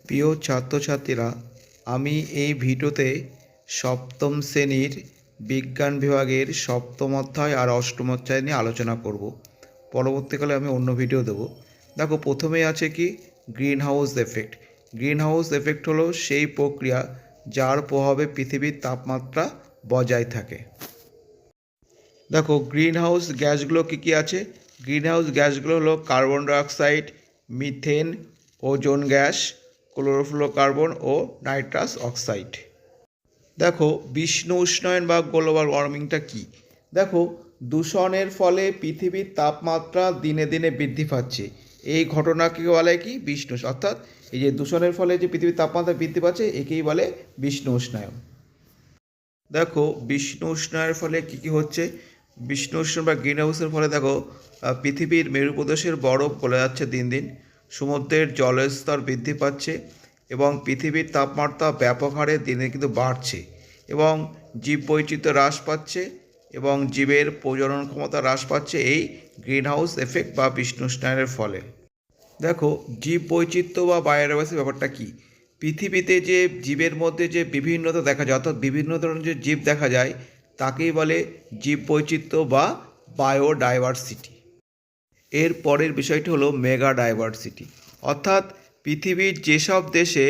প্রিয় ছাত্রছাত্রীরা, আমি এই ভিডিওতে সপ্তম শ্রেণীর বিজ্ঞান বিভাগের সপ্তম অধ্যায় আর অষ্টম অধ্যায় নিয়ে আলোচনা করব। পরবর্তীকালে আমি অন্য ভিডিও দেব। দেখো, প্রথমেই আছে কি green house effect. Green house effect হলো সেই প্রক্রিয়া যার প্রভাবে পৃথিবীর তাপমাত্রা বজায় থাকে। দেখো, গ্রিন হাউস গ্যাসগুলো কী কী আছে। গ্রিন হাউস গ্যাসগুলো হলো carbon dioxide, methane, ozone gas, chlorofluorocarbon ও নাইট্রাস অক্সাইড। দেখো, বিশ্ব উষ্ণায়ন বা গ্লোবাল ওয়ার্মিংটা কী। দেখো, দূষণের ফলে পৃথিবীর তাপমাত্রা দিনে দিনে বৃদ্ধি পাচ্ছে। এই ঘটনাকে বলে কি বিশ্ব, অর্থাৎ এই যে দূষণের ফলে যে পৃথিবীর তাপমাত্রা বৃদ্ধি পাচ্ছে একেই বলে বিশ্ব উষ্ণায়ন। দেখো, বিশ্ব উষ্ণায়নের ফলে কী কী হচ্ছে। বিশ্ব উষ্ণায়ন বা গ্রিন হাউসের ফলে দেখো, পৃথিবীর মেরুপ্রদেশের বরফ গলে যাচ্ছে দিন দিন, সমুদ্রের জলের স্তর বৃদ্ধি পাচ্ছে এবং পৃথিবীর তাপমাত্রা ব্যাপক হারে দিনে কিন্তু বাড়ছে এবং জীববৈচিত্র্য হ্রাস পাচ্ছে এবং জীবের প্রজনন ক্ষমতা হ্রাস পাচ্ছে এই গ্রিন হাউস এফেক্ট বা বিশ্ব উষ্ণায়নের ফলে। দেখো, জীববৈচিত্র্য বা বায়োডাইভার্সিটির ব্যাপারটা কী। পৃথিবীতে যে জীবের মধ্যে যে বিভিন্নতা দেখা যায়, অর্থাৎ বিভিন্ন ধরনের যে জীব দেখা যায় তাকেই বলে জীববৈচিত্র্য বা বায়োডাইভার্সিটি। এর পরের বিষয়টি হলো মেগা ডাইভার্সিটি, অর্থাৎ পৃথিবীর যেসব দেশে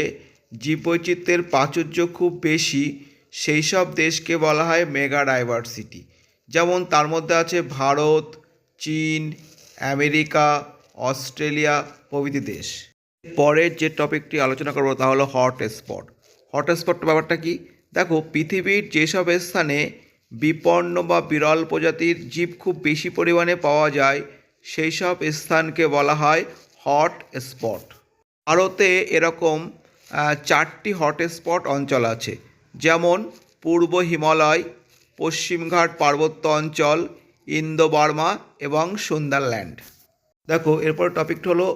জীববৈচিত্র্যের প্রাচুর্য খুব বেশি সেই সব দেশকে বলা হয় মেগা ডাইভার্সিটি। যেমন তার মধ্যে আছে ভারত, চীন, আমেরিকা, অস্ট্রেলিয়া প্রভৃতি দেশ। পরের যে টপিকটি আলোচনা করবো তা হলো হটস্পট। হটস্পট ব্যাপারটা কি। দেখো, পৃথিবীর যেসব স্থানে বিপন্ন বা বিরল প্রজাতির জীব খুব বেশি পরিমাণে পাওয়া যায় সেই সব স্থানকে বলা হয় হট স্পট। ভারতে এরকম 4টি হটস্পট অঞ্চল আছে, যেমন পূর্ব হিমালয়, পশ্চিমঘাট পার্বত্য অঞ্চল, ইন্দো বার্মা এবং সুন্দরল্যান্ড। দেখো, এরপর টপিকটা হলো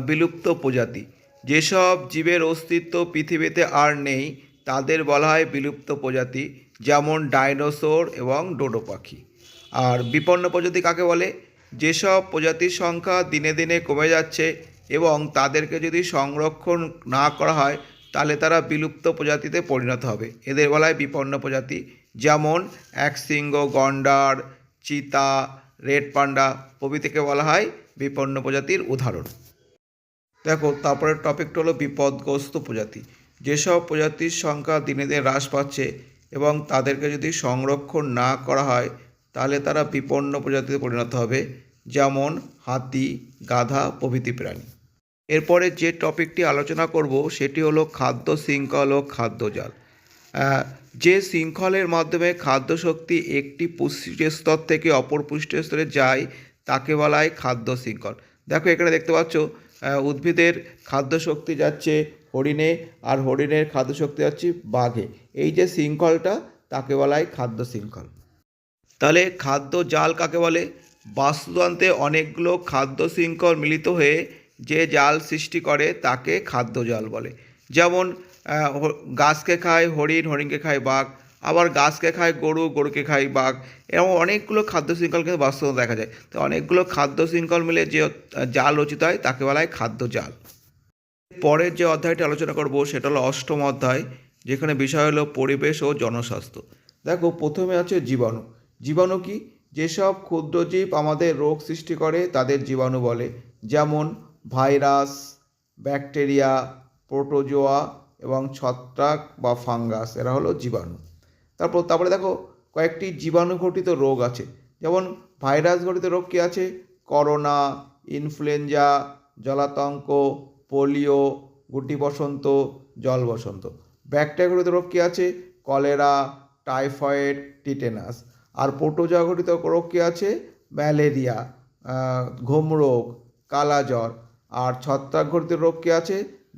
বিলুপ্ত প্রজাতি। যেসব জীবের অস্তিত্ব পৃথিবীতে আর নেই তাদের বলা হয় বিলুপ্ত প্রজাতি, যেমন ডাইনোসর এবং ডোডো পাখি। আর বিপন্ন প্রজাতি কাকে বলে। যেসব প্রজাতির সংখ্যা দিনে দিনে কমে যাচ্ছে এবং তাদেরকে যদি সংরক্ষণ না করা হয় তাহলে তারা বিলুপ্ত প্রজাতিতে পরিণত হবে, এদের বলা হয় বিপন্ন প্রজাতি। যেমন একশৃঙ্গ গন্ডার, চিতা, রেড পান্ডা প্রভৃতিকে বলা হয় বিপন্ন প্রজাতির উদাহরণ। দেখো, তারপরের টপিকটা হলো বিপদগ্রস্ত প্রজাতি। যেসব প্রজাতির সংখ্যা দিনে দিনে হ্রাস পাচ্ছে এবং তাদেরকে যদি সংরক্ষণ না করা হয় তাহলে তারা বিপন্ন প্রজাতিতে পরিণত হবে, যেমন হাতি, গাধা প্রভৃতি প্রাণী। এরপরে যে টপিকটি আলোচনা করব সেটি হলো খাদ্য শৃঙ্খল ও খাদ্যজাল। যে শৃঙ্খলের মাধ্যমে খাদ্য শক্তি একটি পুষ্টি স্তর থেকে অপর পুষ্টি স্তরে যায় তাকে বলা হয় খাদ্য শৃঙ্খল। দেখো, এখানে দেখতে পাচ্ছ উদ্ভিদের খাদ্য শক্তি যাচ্ছে হরিণে আর হরিণের খাদ্য শক্তি যাচ্ছে বাঘে। এই যে শৃঙ্খলটা তাকে বলা হয় খাদ্য শৃঙ্খল। তাহলে খাদ্য জাল কাকে বলে। বাস্তুতন্ত্রে অনেকগুলো খাদ্য শৃঙ্খল মিলিত হয়ে যে জাল সৃষ্টি করে তাকে খাদ্য জাল বলে। যেমন গাছকে খায় হরিণ, হরিণকে খায় বাঘ, আবার গাছকে খায় গরু, গরুকে খায় বাঘ। এরকম অনেকগুলো খাদ্য শৃঙ্খল কিন্তু বাস্তবে দেখা যায়। তো অনেকগুলো খাদ্য শৃঙ্খল মিলে যে জাল রচিত হয় তাকে বলা হয় খাদ্য জাল। পরের যে অধ্যায়টি আলোচনা করব সেটা হলো অষ্টম অধ্যায়, যেখানে বিষয় হলো পরিবেশ ও জনস্বাস্থ্য। দেখো, প্রথমে আছে জীবাণু। জীবাণু কি। যেসব ক্ষুদ্র জীব আমাদের রোগ সৃষ্টি করে তাদের জীবাণু বলে, যেমন ভাইরাস, ব্যাকটেরিয়া, প্রোটোজোয়া এবং ছত্রাক বা ফাঙ্গাস, এরা হলো জীবাণু। তারপরে দেখো, কয়েকটি জীবাণু ঘটিত রোগ আছে। যেমন ভাইরাস ঘটিত রোগ কী আছে। করোনা, ইনফ্লুয়েঞ্জা, জলাতঙ্ক, পোলিও, গুটি বসন্ত, জল বসন্ত। ব্যাকটেরিয়া ঘটিত রোগ কী আছে। Cholera, typhoid, tetanus. আর প্রোটোজোয়া ঘটিত রোগ কী আছে। ম্যালেরিয়া, ঘুম রোগ, কালাজ্বর। আর ছত্রাক ঘটিত রোগ কী আছে।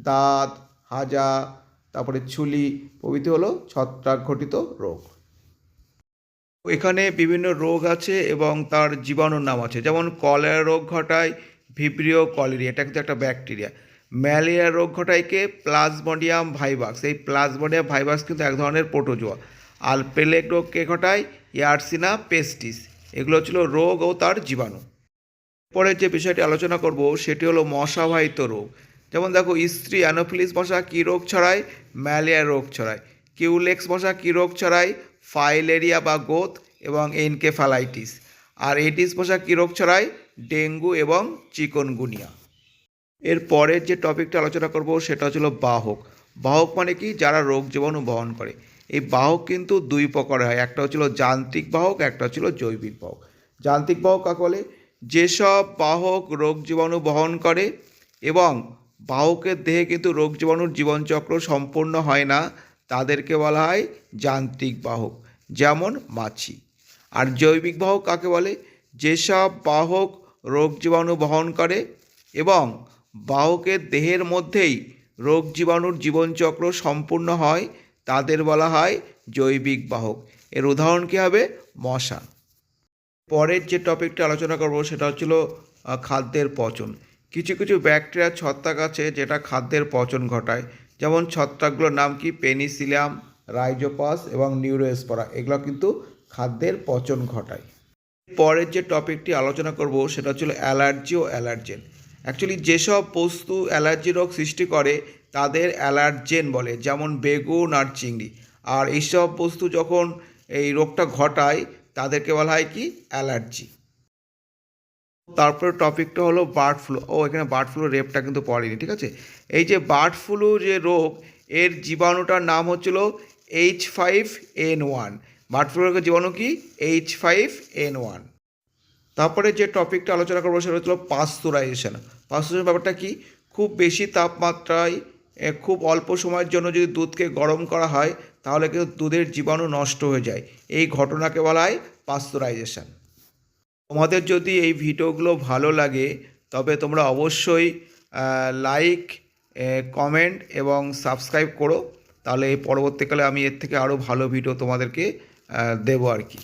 দাঁত, হাজা, তারপরে ছুলি প্রভৃতি হলো ছত্রাক ঘটিত রোগ। এখানে বিভিন্ন রোগ আছে এবং তার জীবাণুর নাম আছে। যেমন কলেরা রোগ ঘটায় ভিব্রিও কলেরিয়া, এটা কিন্তু একটা ব্যাকটেরিয়া। ম্যালেরিয়া রোগ ঘটায়কে প্লাজমোডিয়াম ভাইভাক্স, এই প্লাজমোডিয়াম ভাইভাক্স কিন্তু এক ধরনের প্রোটোজোয়া। আর প্লেগ রোগকে ঘটায় ইয়ারসিনা পেস্টিস। এগুলো ছিল রোগ ও তার জীবাণু। পরে যে বিষয়টি আলোচনা করব সেটি হলো মশাবাহিত রোগ। যেমন দেখো স্ত্রী অ্যানোফিলিস মশা কী রোগ ছড়ায়? ম্যালেরিয়া রোগ ছড়ায়। কিউলেক্স মশা কী রোগ ছড়ায়? ফাইলেরিয়া বা গোত এবং এনকেফালাইটিস। আর এডিস মশা কী রোগ ছড়ায়? ডেঙ্গু এবং চিকনগুনিয়া। এর পরের যে টপিকটা আলোচনা করব সেটা হচ্ছিল বাহক। বাহক মানে কি? যারা রোগ জীবাণু বহন করে। এই বাহক কিন্তু দুই প্রকার হয়, একটা হচ্ছিল যান্ত্রিক বাহক, একটা হচ্ছিল জৈবিক বাহক। যান্ত্রিক বাহক কাকে বলে? যেসব বাহক রোগ জীবাণু বহন করে এবং বাহকের দেহে কিন্তু রোগ জীবাণুর জীবনচক্র সম্পূর্ণ হয় না, তাদেরকে বলা হয় যান্ত্রিক বাহক, যেমন মাছি। আর জৈবিক বাহক কাকে বলে? যেসব বাহক রোগ জীবাণু বহন করে এবং বাহকের দেহের মধ্যেই রোগ জীবাণুর জীবনচক্র সম্পূর্ণ হয়, তাদের বলা হয় জৈবিক বাহক। এর উদাহরণ কী হবে? মশা। পরের যে টপিকটা আলোচনা করব সেটা হচ্ছিল খাদ্যের পচন। কিছু কিছু ব্যাকটেরিয়া ছত্রাক আছে যেটা খাদ্যের পচন ঘটায়। যেমন ছত্রাকগুলোর নাম কি? পেনিসিলিয়াম, রাইজোপাস এবং নিউরোস্পোরা। এগুলো কিন্তু খাদ্যের পচন ঘটায়। পরের যে টপিকটি আলোচনা করব সেটা হচ্ছিল অ্যালার্জি ও অ্যালার্জেন। অ্যাকচুয়ালি যেসব বস্তু অ্যালার্জি রোগ সৃষ্টি করে তাদের অ্যালার্জেন বলে, যেমন বেগুন আর চিংড়ি। আর এইসব বস্তু যখন এই রোগটা ঘটায় তাদেরকে বলা হয় কি? অ্যালার্জি। তারপরে টপিকটা হলো বার্ড ফ্লু। এখানে বার্ড ফ্লু রেপটা কিন্তু পড়েনি, ঠিক আছে। এই যে বার্ড ফ্লু যে রোগ, এর জীবাণুটার নাম হচ্ছিল H5N1। বার্ড ফ্লু রোগের জীবাণু কি? H5N1। তারপরে যে টপিকটা আলোচনা করবো সেটা হচ্ছিল পাস্তুরাইজেশন। পাস্তুরাইজেশন ব্যাপারটা কি? খুব বেশি তাপমাত্রায় খুব অল্প সময়ের জন্য যদি দুধকে গরম করা হয় তাহলে কিন্তু দুধের জীবাণু নষ্ট হয়ে যায়। এই ঘটনাকে বলা হয় পাস্তুরাইজেশন। তোমাদের যদি এই ভিডিওগুলো ভালো লাগে তবে তোমরা অবশ্যই লাইক, কমেন্ট এবং সাবস্ক্রাইব করো, তাহলে এই পরবর্তীকালে আমি এর থেকে আরও ভালো ভিডিও তোমাদেরকে দেবো আর কি।